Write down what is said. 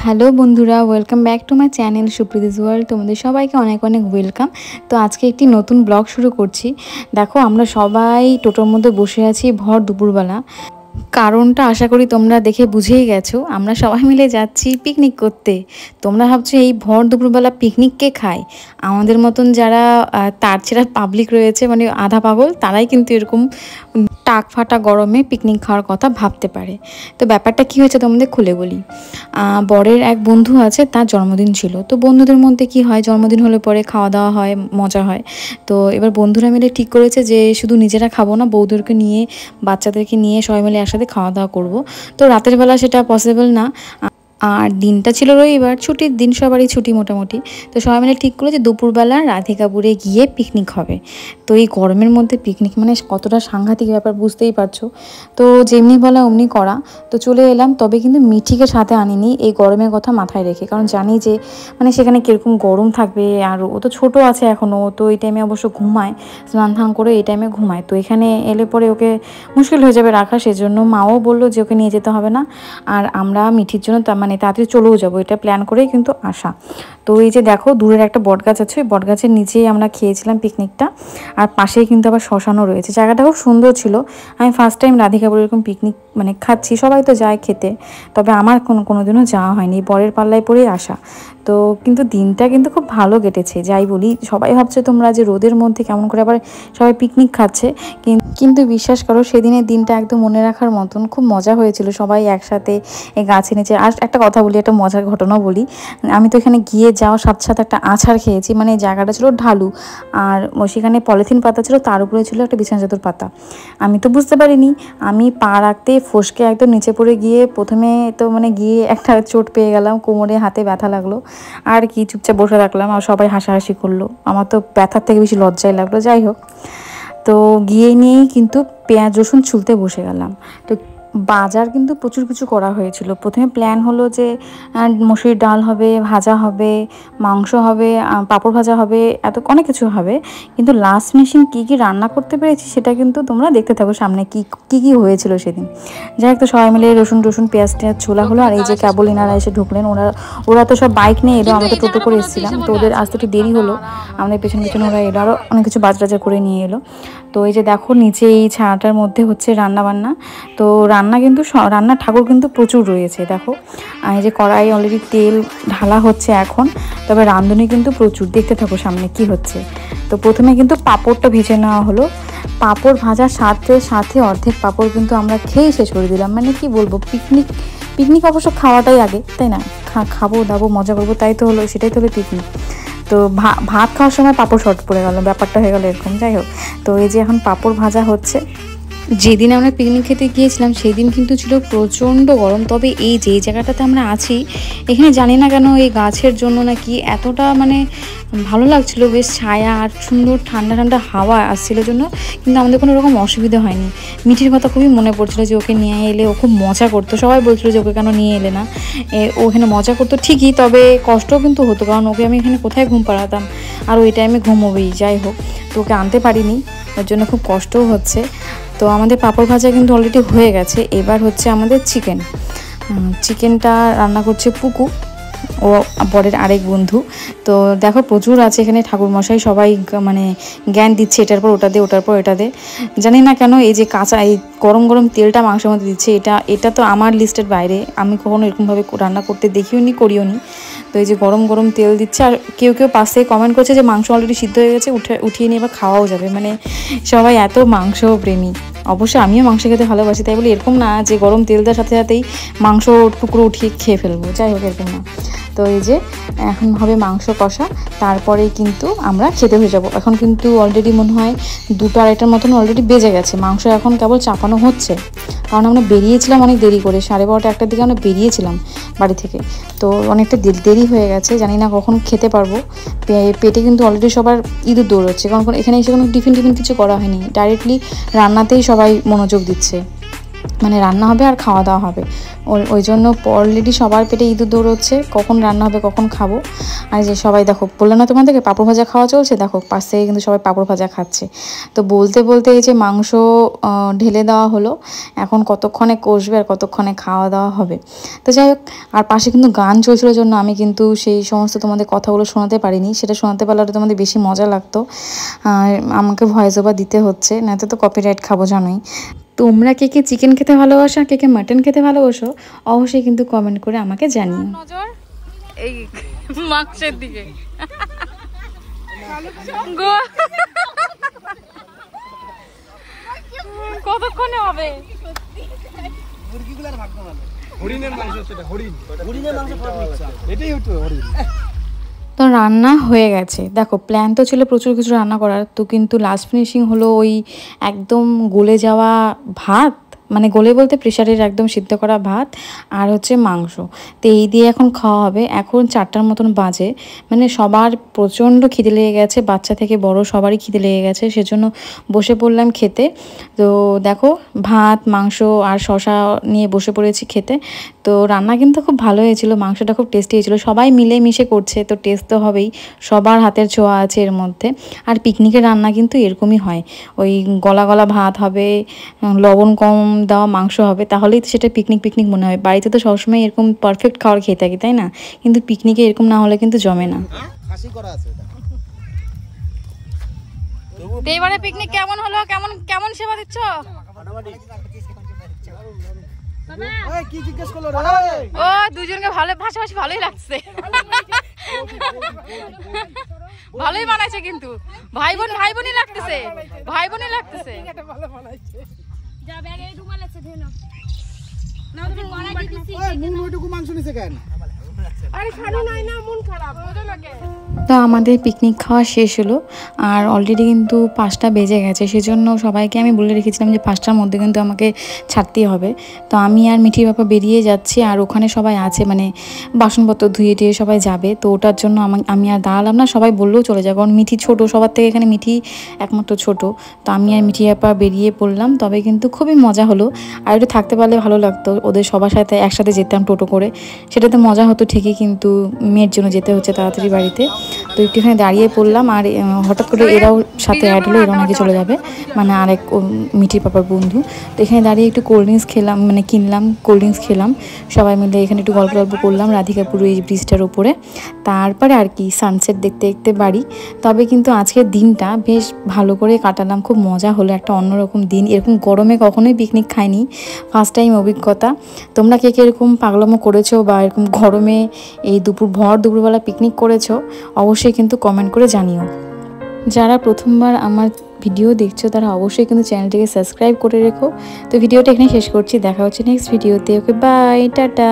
Hello বন্ধুরা, welcome back to my channel Supriti's world. তোমাদের সবাইকে অনেক অনেক ওয়েলকাম। তো আজকে একটি নতুন ব্লগ শুরু করছি। দেখো, আমরা সবাই টোটোর মধ্যে বসে আছি ভর দুপুরবেলা। কারণটা আশা করি তোমরা দেখে বুঝেই গেছো, আমরা সবাই মিলে যাচ্ছি পিকনিক করতে। তোমরা ভাবছো এই ভর দুপুরবেলা পিকনিক কে খায়? আমাদের মতন যারা তার ছেড়া পাবলিক রয়েছে, মানে আধা পাগল, তারাই কিন্তু এরকম টাক ফাটা গরমে পিকনিক খাওয়ার কথা ভাবতে পারে। তো ব্যাপারটা কি হয়েছে তোমাদের খুলে বলি। বরের এক বন্ধু আছে, তার জন্মদিন ছিল। তো বন্ধুদের মধ্যে কি হয়, জন্মদিন হলে পরে খাওয়া দাওয়া হয়, মজা হয়। তো এবার বন্ধুরা মিলে ঠিক করেছে যে শুধু নিজেরা খাবো না, বৌদেরকে নিয়ে, বাচ্চাদেরকে নিয়ে সবাই মিলে একসাথে খাওয়া দাওয়া করব। তো রাতের বেলা সেটা পসিবল না। আর দিনটা ছিল রবিবার, ছুটির দিন, সবারই ছুটি মোটামুটি। তো সবাই মিলে ঠিক করে যে দুপুরবেলা রাধিকাপুরে গিয়ে পিকনিক হবে। তো এই গরমের মধ্যে পিকনিক মানে কতটা সাংঘাতিক ব্যাপার বুঝতেই পারছো। তো যেমনি বলা অমনি করা। তো চলে এলাম, তবে কিন্তু মিঠিকে সাথে আনিনি এই গরমের কথা মাথায় রেখে, কারণ জানি যে মানে সেখানে কীরকম গরম থাকবে। আর ও তো ছোটো আছে এখনও, তো এই টাইমে অবশ্য ঘুমায়, স্নান ধান করে এই টাইমে ঘুমায়। তো এখানে এলে পরে ওকে মুশকিল হয়ে যাবে রাখা, সেজন্য মাও বললো যে ওকে নিয়ে যেতে হবে না। আর আমরা মিঠির জন্য মানে তাড়াতাড়ি চলেও যাবো, এটা প্ল্যান করেই কিন্তু আসা। তো এই যে দেখো, দূরের একটা বটগাছ আছে, ওই বটগাছের নিচেই আমরা খেয়েছিলাম পিকনিকটা। আর পাশেই কিন্তু আবার শ্মশানও রয়েছে। জায়গাটা খুব সুন্দর ছিল। আমি ফার্স্ট টাইম রাধিকাপুর এরকম পিকনিক মানে খাচ্ছি। সবাই তো যায় খেতে, তবে আমার কোনোদিনও যাওয়া হয়নি, বরের পাল্লায় পরেই আসা। তো কিন্তু দিনটা কিন্তু খুব ভালো কেটেছে যাই বলি। সবাই ভাবছে তোমরা যে রোদের মধ্যে কেমন করে আবার সবাই পিকনিক খাচ্ছে, কিন্তু বিশ্বাস করো সেদিনের দিনটা একদম মনে রাখার মতন। খুব মজা হয়েছিল সবাই একসাথে এই গাছে নিচে। আর একটা কথা বলি, একটা মজার ঘটনাও বলি। আমি তো এখানে গিয়ে যাওয়ার সাথে সাথে একটা আছাড় খেয়েছি। মানে জায়গাটা ছিল ঢালু, আর সেখানে পলিথিন পাতা ছিল, তার উপরে ছিল একটা বিছানা চাদর পাতা। আমি তো বুঝতে পারিনি, আমি পা রাখতে ফসকে একদম নিচে পড়ে গিয়ে প্রথমে তো মানে গিয়ে একটা চোট পেয়ে গেলাম, কোমরে হাতে ব্যথা লাগলো। আর কি, চুপচাপ বসে রাখলাম, আর সবাই হাসাহাসি করলো। আমার তো ব্যথার থেকে বেশি লজ্জাই লাগলো। যাই হোক, তো গিয়ে নিয়েই কিন্তু পেঁয়াজ রসুন ছুলতে বসে গেলাম। তো বাজার কিন্তু প্রচুর কিছু করা হয়েছিল। প্রথমে প্ল্যান হলো যে মসুরির ডাল হবে, ভাজা হবে, মাংস হবে, পাঁপড় ভাজা হবে, এত অনেক কিছু হবে। কিন্তু লাস্ট ফিনিশিং কী কী রান্না করতে পেরেছি সেটা কিন্তু তোমরা দেখতে থাকো সামনে কী কী হয়েছিল সেদিন। যাই হোক, তো সবাই মিলে রসুন পেঁয়াজ টেয়াজ ছোলা হলো। আর এই যে কেবল ইনারা এসে ঢুকলেন, ওরা তো সব বাইক নিয়ে এলো, আমরা তো টোটো করে এসেছিলাম, তো ওদের আসতে একটু দেরি হলো। আমাদের পেছনে ওরা এলো, আরও অনেক কিছু বাজার করে নিয়ে এলো। তো এই যে দেখো, নিচে এই ছায়াটার মধ্যে হচ্ছে রান্না বান্না। তো রান্নার ঠাকুর কিন্তু প্রচুর রয়েছে। দেখো, এই যে কড়াই অলরেডি তেল ঢালা হচ্ছে এখন, তবে রাঁধুনি কিন্তু প্রচুর। দেখতে থাকো সামনে কি হচ্ছে। তো প্রথমে কিন্তু পাঁপড়টা ভেজে নেওয়া হলো। পাঁপড় ভাজার সাথে সাথে অর্ধেক পাঁপড় কিন্তু আমরা খেয়েই শেষ করে দিলাম। মানে কি বলবো, পিকনিক অবশ্য খাওয়াটাই আগে, তাই না? খাবো দাবো মজা করবো, তাই তো হলো, সেটাই তো হলো পিকনিক। তো ভাত খাওয়ার সময় পাঁপড় শর্ট পড়ে গেল, ব্যাপারটা হয়ে গেল এরকম। যাই হোক, তো এই যে এখন পাঁপড় ভাজা হচ্ছে। যেদিন আমরা পিকনিক খেতে গিয়েছিলাম সেই দিন কিন্তু ছিল প্রচণ্ড গরম। তবে এই যেই জায়গাটাতে আমরা আছি, এখানে জানি না কেন এই গাছের জন্য নাকি এতটা মানে ভালো লাগছিল, বেশ ছায়া আর সুন্দর ঠান্ডা ঠান্ডা হাওয়া আসছিলো জন্য কিন্তু আমাদের কোনো রকম অসুবিধা হয়নি। মিঠির কথা খুবই মনে পড়ছিল যে ওকে নিয়ে এলে ও খুব মজা করতো। সবাই বলছিল যে ওকে কেন নিয়ে এলে না, ও এখানে মজা করতো ঠিকই, তবে কষ্টও কিন্তু হতো, কারণ ওকে আমি এখানে কোথায় ঘুম পাড়াতাম, আর ওই টাইমে ঘুমোবেই। যাই হোক, তো ওকে আনতে পারিনি, ওর জন্য খুব কষ্টও হচ্ছে। তো আমাদের পাঁপড় ভাজা কিন্তু অলরেডি হয়ে গেছে। এবার হচ্ছে আমাদের চিকেনটা রান্না করছে পুকু, ও বরের আরেক বন্ধু। তো দেখো, প্রচুর আছে এখানে ঠাকুরমশাই, সবাই মানে জ্ঞান দিচ্ছে, এটার পর ওটা দে, ওটার পর এটা দে। জানি না কেন এই যে কাঁচা এই গরম গরম তেলটা মাংসের মধ্যে দিচ্ছে, এটা তো আমার লিস্টের বাইরে। আমি কখনো এরকমভাবে রান্না করতে দেখিও নি, করিও নি। তো এই যে গরম গরম তেল দিচ্ছে, আর কেউ পাশ থেকে কমেন্ট করছে যে মাংস অলরেডি সিদ্ধ হয়ে গেছে, উঠিয়ে নিয়ে এবার খাওয়াও যাবে। মানে সবাই এত মাংস প্রেমী। অবশ্যই আমিও মাংস খেতে ভালোবাসি, তাই বলে এরকম না যে গরম তেল দেওয়ার সাথে সাথেই মাংস টুকরো উঠিয়ে খেয়ে ফেলবো। যাই হোক, এরকম না। তো এই যে এখন হবে মাংস কষা, তারপরেই কিন্তু আমরা খেতে হয়ে যাব। এখন কিন্তু অলরেডি মনে হয় 2-2:30টার মতন অলরেডি বেজে গেছে। মাংস এখন কেবল চাপানো হচ্ছে, কারণ আমরা বেরিয়েছিলাম অনেক দেরি করে, 12:30-1টার দিকে আমরা বেরিয়েছিলাম বাড়ি থেকে। তো অনেকটা দেরি হয়ে গেছে, জানি না কখন খেতে পারবো। পেটে কিন্তু অলরেডি সবার ইঁদুর দৌড়চ্ছে, কারণ এখানে এসে কোনো টিফিন কিছু করা হয়নি, ডাইরেক্টলি রান্নাতেই সবাই মনোযোগ দিচ্ছে। মানে রান্না হবে আর খাওয়া দাওয়া হবে। ওই জন্য অলরেডি সবার পেটে ইঁদুর দৌড়চ্ছে, কখন রান্না হবে কখন খাবো। আর যে সবাই দেখো, বললাম না তোমাদেরকে পাঁপড় ভাজা খাওয়া চলছে, দেখো পাশ থেকে কিন্তু সবাই পাঁপড় ভাজা খাচ্ছে। তো বলতে বলতে এই যে মাংস ঢেলে দেওয়া হলো, এখন কতক্ষণে কষবে আর কতক্ষণে খাওয়া দাওয়া হবে। তো যাই হোক, আর পাশে কিন্তু গান চলছিল জন্য আমি কিন্তু সেই সমস্ত তোমাদের কথাগুলো শোনাতে পারিনি। সেটা শোনাতে পারলে তোমাদের বেশি মজা লাগতো, আর আমাকে ভয়েস ওভার দিতে হচ্ছে, নয়তো তো কপিরাইট খাবো জানোই। তোমরা কে কে চিকেন খেতে ভালোবাসো, কে কে মাটন খেতে ভালোবাসো, অবশ্যই কিন্তু কমেন্ট করে আমাকে জানিও। নজর এই মাংসের দিকে কতক্ষণে হবে? তো রান্না হয়ে গেছে, দেখো প্ল্যান তো ছিল প্রচুর কিছু রান্না করার, তো কিন্তু লাস্ট ফিনিশিং হলো ওই একদম গলে যাওয়া ভাত, মানে গলে বলতে প্রেশারের একদম সিদ্ধ করা ভাত আর হচ্ছে মাংস। তো এই দিয়ে এখন খাওয়া হবে। এখন 4টার মতন বাজে, মানে সবার প্রচণ্ড খিদে লেগে গেছে, বাচ্চা থেকে বড় সবারই খিদে লেগে গেছে, সেজন্য বসে পড়লাম খেতে। তো দেখো ভাত মাংস আর শশা নিয়ে বসে পড়েছি খেতে। তো রান্না কিন্তু খুব ভালো হয়েছিল, মাংসটা খুব টেস্টি হয়েছিল, সবাই মিলে মিশে করছে তো টেস্ট তো হবেই, সবার হাতের ছোঁয়া আছে এর মধ্যে। আর পিকনিকের রান্না কিন্তু এরকমই হয়, ওই গলা গলা ভাত হবে, লবণ কম দেওয়া মাংস হবে, তাহলেই তো সেটা পিকনিক পিকনিক মনে হয়। বাড়িতে তো সবসময় এরকম পারফেক্ট খাবার খেয়ে থাকি, তাই না? কিন্তু পিকনিকে এরকম না হলে কিন্তু জমে না। এবারে পিকনিক কেমন হলো, কেমন কেমন সেবা দিচ্ছ? ও দুজনকে ভালো ভাষাভাষি ভালোই লাগছে, ভালোই বানাইছে কিন্তু ভাই বোনই লাগতেছে, ভাই বোনই লাগতেছে। তো আমাদের পিকনিক খাওয়া শেষ হলো, আর অলরেডি কিন্তু 5টা বেজে গেছে, সেজন্য সবাইকে আমি বলে রেখেছিলাম যে 5টার মধ্যে কিন্তু আমাকে ছাড়তেই হবে। তো আমি আর মিঠির বাবা বেরিয়ে যাচ্ছি, আর ওখানে সবাই আছে, মানে বাসনপত্র ধুয়ে টুয়ে সবাই যাবে, তো ওটার জন্য আমি আর দাঁড়ালাম না, সবাই বললেও চলে যায়, কারণ মিঠি ছোটো সবার থেকে, এখানে মিঠি একমাত্র ছোট। তো আমি আর মিঠি বাবা বেরিয়ে পড়লাম, তবে কিন্তু খুবই মজা হলো। আর একটু থাকতে পারলে ভালো লাগতো, ওদের সবার সাথে একসাথে যেতাম টোটো করে, সেটাতে মজা হতো ঠিকই, কিন্তু মেয়ের জন্য যেতে হচ্ছে তাড়াতাড়ি বাড়িতে। তো একটুখানি দাঁড়িয়ে পড়লাম, আর হঠাৎ করে এরাও সাথে অ্যাড হলো, এরাও নাকি চলে যাবে, মানে আরেক মিঠির পাপার বন্ধু। তো এখানে দাঁড়িয়ে একটু কোল্ড ড্রিঙ্কস খেলাম, মানে কিনলাম কোল্ড ড্রিঙ্কস খেলাম, সবাই মিলে এখানে একটু গল্প করলাম রাধিকাপুর এই ব্রিজটার উপরে। তারপরে আর কি সানসেট দেখতে দেখতে বাড়ি। তবে কিন্তু আজকের দিনটা বেশ ভালো করে কাটালাম, খুব মজা হলো, একটা অন্যরকম দিন। এরকম গরমে কখনোই পিকনিক খাইনি, ফার্স্ট টাইম অভিজ্ঞতা। তোমরা কে কে এরকম পাগলামো করেছো, বা এরকম গরমে এই দুপুরবেলা পিকনিক করেছো, অবশ্যই কিন্তু কমেন্ট করে জানিও। যারা প্রথমবার আমার ভিডিও দেখছো তারা অবশ্যই কিন্তু চ্যানেলটিকে সাবস্ক্রাইব করে রেখো। তো ভিডিওটা এখানে শেষ করছি, দেখা হচ্ছে নেক্সট ভিডিওতে। Okay bye, tata.